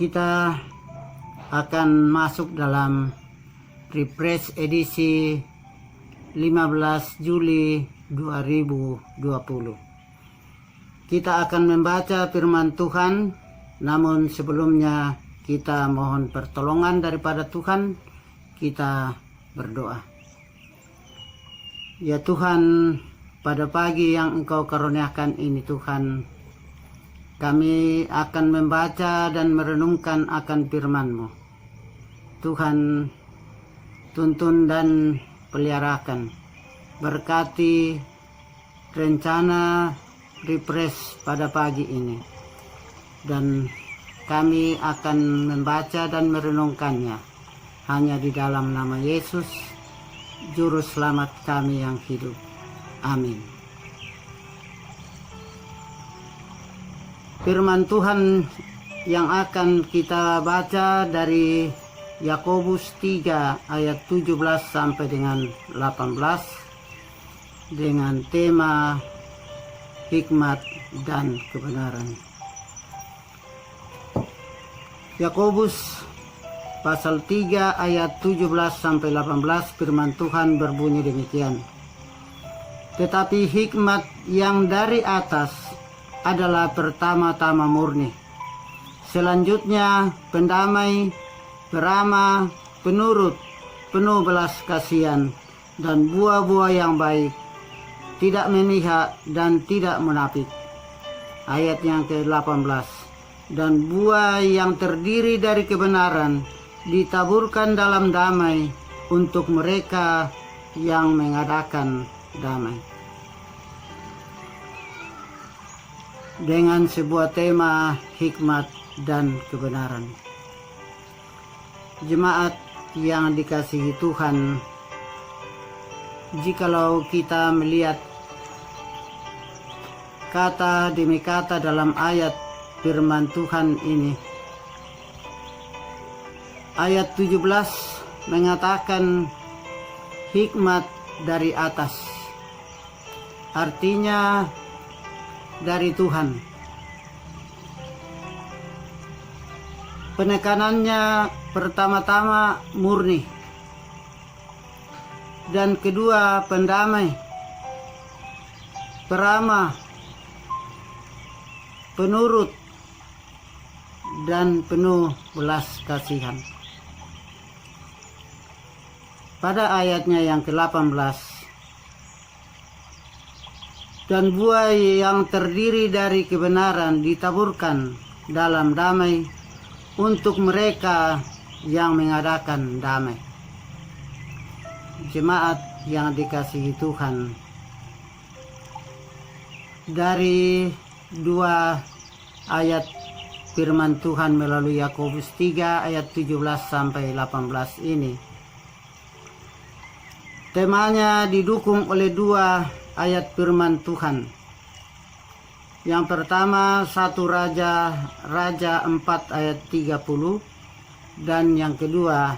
kita akan masuk dalam Refresh edisi 15 Juli 2020. Kita akan membaca firman Tuhan, namun sebelumnya kita mohon pertolongan daripada Tuhan. Kita berdoa. Ya Tuhan, pada pagi yang Engkau karuniakan ini Tuhan, kami akan membaca dan merenungkan akan firman-Mu. Tuhan, tuntun dan peliharakan. Berkati rencana refresh pada pagi ini. Dan kami akan membaca dan merenungkannya hanya di dalam nama Yesus, Juru Selamat kami yang hidup. Amin. Firman Tuhan yang akan kita baca dari Yakobus 3 ayat 17 sampai dengan 18 dengan tema hikmat dan kebenaran. Yakobus pasal 3 ayat 17 sampai 18 firman Tuhan berbunyi demikian. Tetapi hikmat yang dari atas adalah pertama-tama murni. Selanjutnya pendamai, beramah, penurut, penuh belas kasihan, dan buah-buah yang baik, tidak memihak dan tidak munafik. Ayat yang ke-18. Dan buah yang terdiri dari kebenaran ditaburkan dalam damai untuk mereka yang mengadakan damai. Dengan sebuah tema hikmat dan kebenaran. Jemaat yang dikasihi Tuhan, jikalau kita melihat kata demi kata dalam ayat firman Tuhan ini, ayat 17 mengatakan hikmat dari atas, artinya dari Tuhan. Penekanannya pertama-tama murni, dan kedua pendamai, peramah, penurut, dan penuh belas kasihan. Pada ayatnya yang ke-18, dan buah yang terdiri dari kebenaran ditaburkan dalam damai untuk mereka yang mengadakan damai. Jemaat yang dikasihi Tuhan, dari dua ayat firman Tuhan melalui Yakobus 3 ayat 17 sampai 18 ini, temanya didukung oleh dua ayat firman Tuhan. Yang pertama 1 Raja 4 ayat 30, dan yang kedua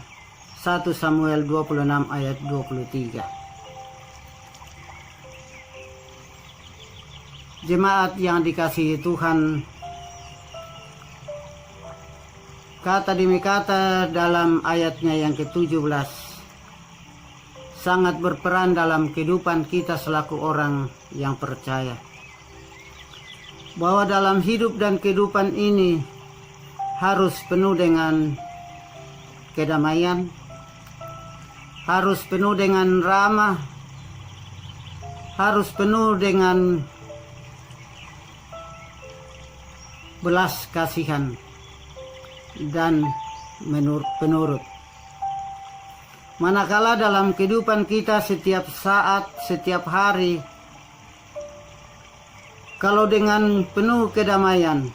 1 Samuel 26 ayat 23. Jemaat yang dikasihi Tuhan, kata demi kata dalam ayatnya yang ke-17 sangat berperan dalam kehidupan kita selaku orang yang percaya. Bahwa dalam hidup dan kehidupan ini harus penuh dengan kedamaian, harus penuh dengan ramah, harus penuh dengan belas kasihan dan penurut. Manakala dalam kehidupan kita setiap saat, setiap hari, kalau dengan penuh kedamaian,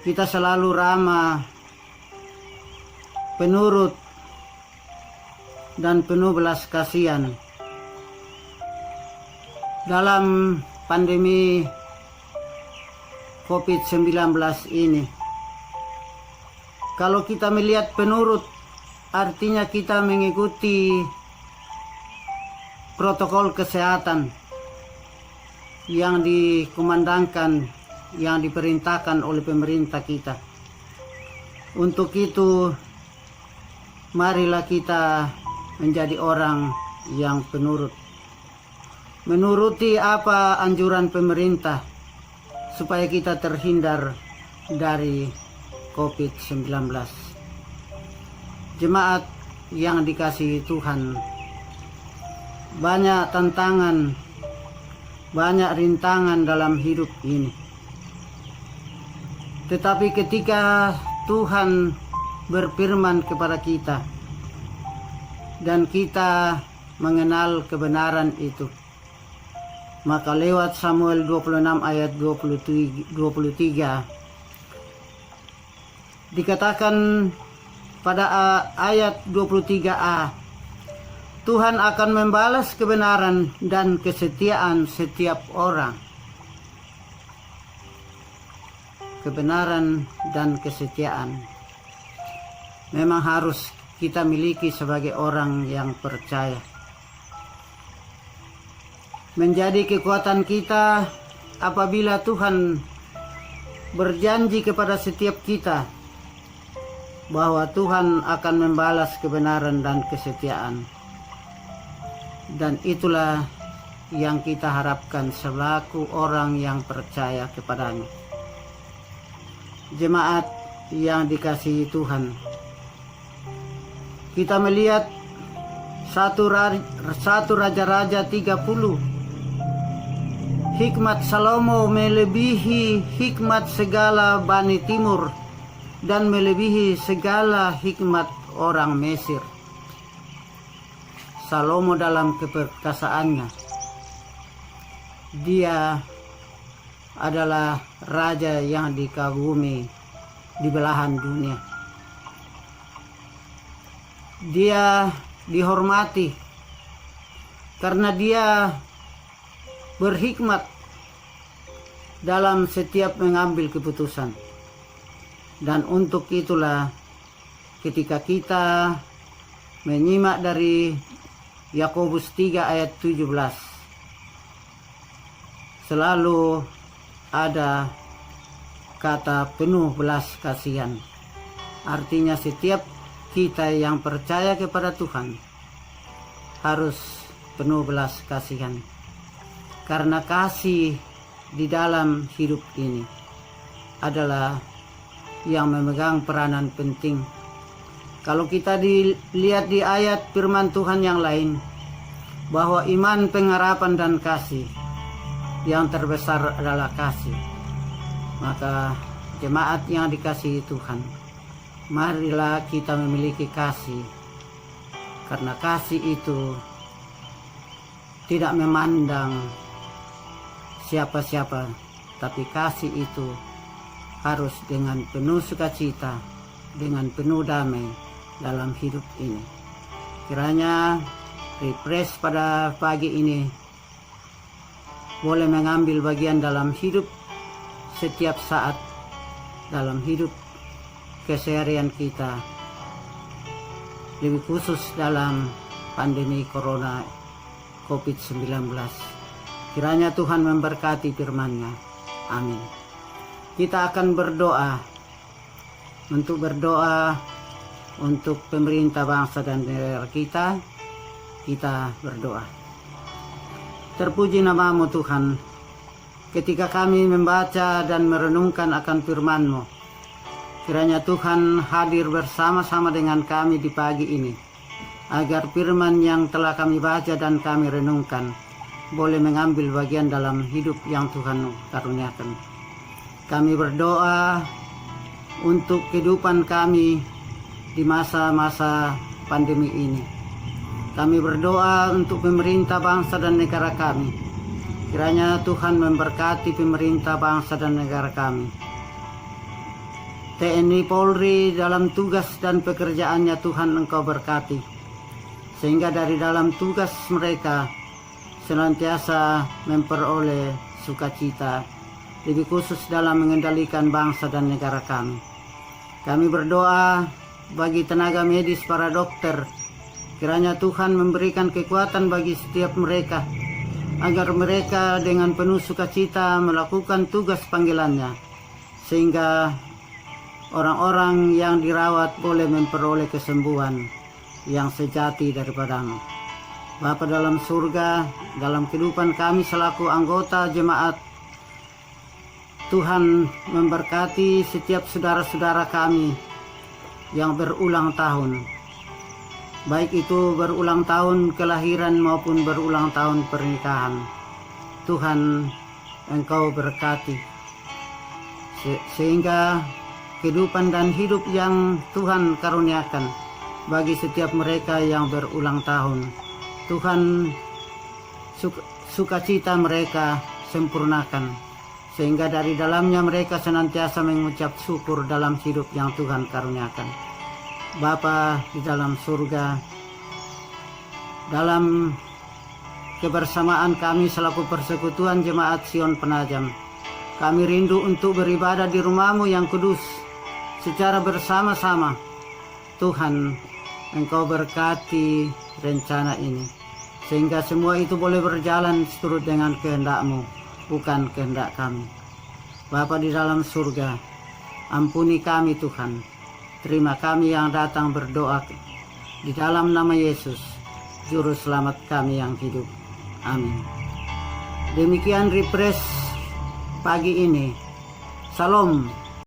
kita selalu ramah, penurut, dan penuh belas kasihan. Dalam pandemi COVID-19 ini, kalau kita melihat penurut, artinya kita mengikuti protokol kesehatan yang dikumandangkan, yang diperintahkan oleh pemerintah kita. Untuk itu, marilah kita menjadi orang yang penurut. Menuruti apa anjuran pemerintah supaya kita terhindar dari COVID-19. Jemaat yang dikasihi Tuhan, banyak tantangan, banyak rintangan dalam hidup ini. Tetapi ketika Tuhan berfirman kepada kita dan kita mengenal kebenaran itu, maka lewat Samuel 26 ayat 23 dikatakan pada ayat 23a, Tuhan akan membalas kebenaran dan kesetiaan setiap orang. Kebenaran dan kesetiaan memang harus kita miliki sebagai orang yang percaya. Menjadi kekuatan kita apabila Tuhan berjanji kepada setiap kita bahwa Tuhan akan membalas kebenaran dan kesetiaan. Dan itulah yang kita harapkan selaku orang yang percaya kepadanya. Jemaat yang dikasihi Tuhan, kita melihat satu Raja-Raja 30. Hikmat Salomo melebihi hikmat segala Bani Timur dan melebihi segala hikmat orang Mesir. Salomo dalam keperkasaannya, dia adalah raja yang dikagumi di belahan dunia. Dia dihormati karena dia berhikmat dalam setiap mengambil keputusan. Dan untuk itulah ketika kita menyimak dari Yakobus 3 ayat 17, selalu ada kata penuh belas kasihan. Artinya setiap kita yang percaya kepada Tuhan harus penuh belas kasihan. Karena kasih di dalam hidup ini adalah yang memegang peranan penting. Kalau kita dilihat di ayat firman Tuhan yang lain, bahwa iman, pengharapan, dan kasih, yang terbesar adalah kasih. Maka jemaat yang dikasihi Tuhan, marilah kita memiliki kasih. Karena kasih itu tidak memandang siapa-siapa, tapi kasih itu harus dengan penuh sukacita, dengan penuh damai dalam hidup ini. Kiranya refresh pada pagi ini boleh mengambil bagian dalam hidup setiap saat, dalam hidup keseharian kita, lebih khusus dalam pandemi corona COVID-19. Kiranya Tuhan memberkati firman-Nya. Amin. Kita akan berdoa untuk pemerintah bangsa dan negara kita. Kita berdoa. Terpuji nama-Mu Tuhan, ketika kami membaca dan merenungkan akan firman-Mu, kiranya Tuhan hadir bersama-sama dengan kami di pagi ini, agar firman yang telah kami baca dan kami renungkan boleh mengambil bagian dalam hidup yang Tuhan karuniakan. Kami berdoa untuk kehidupan kami di masa-masa pandemi ini. Kami berdoa untuk pemerintah bangsa dan negara kami. Kiranya Tuhan memberkati pemerintah bangsa dan negara kami. TNI Polri dalam tugas dan pekerjaannya Tuhan Engkau berkati, sehingga dari dalam tugas mereka senantiasa memperoleh sukacita, lebih khusus dalam mengendalikan bangsa dan negara kami. Kami berdoa bagi tenaga medis, para dokter, kiranya Tuhan memberikan kekuatan bagi setiap mereka, agar mereka dengan penuh sukacita melakukan tugas panggilannya, sehingga orang-orang yang dirawat boleh memperoleh kesembuhan yang sejati daripada-Mu. Bapa dalam surga, dalam kehidupan kami selaku anggota jemaat, Tuhan memberkati setiap saudara-saudara kami yang berulang tahun, baik itu berulang tahun kelahiran maupun berulang tahun pernikahan. Tuhan, Engkau berkati sehingga kehidupan dan hidup yang Tuhan karuniakan bagi setiap mereka yang berulang tahun, Tuhan, sukacita mereka sempurnakan, sehingga dari dalamnya mereka senantiasa mengucap syukur dalam hidup yang Tuhan karuniakan. Bapa di dalam surga, dalam kebersamaan kami selaku persekutuan Jemaat Sion Penajam, kami rindu untuk beribadah di rumah-Mu yang kudus secara bersama-sama. Tuhan, Engkau berkati rencana ini, sehingga semua itu boleh berjalan seturut dengan kehendak-Mu, bukan kehendak kami. Bapa di dalam surga, ampuni kami Tuhan. Terima kami yang datang berdoa di dalam nama Yesus, Juru Selamat kami yang hidup. Amin. Demikian refresh pagi ini. Salam.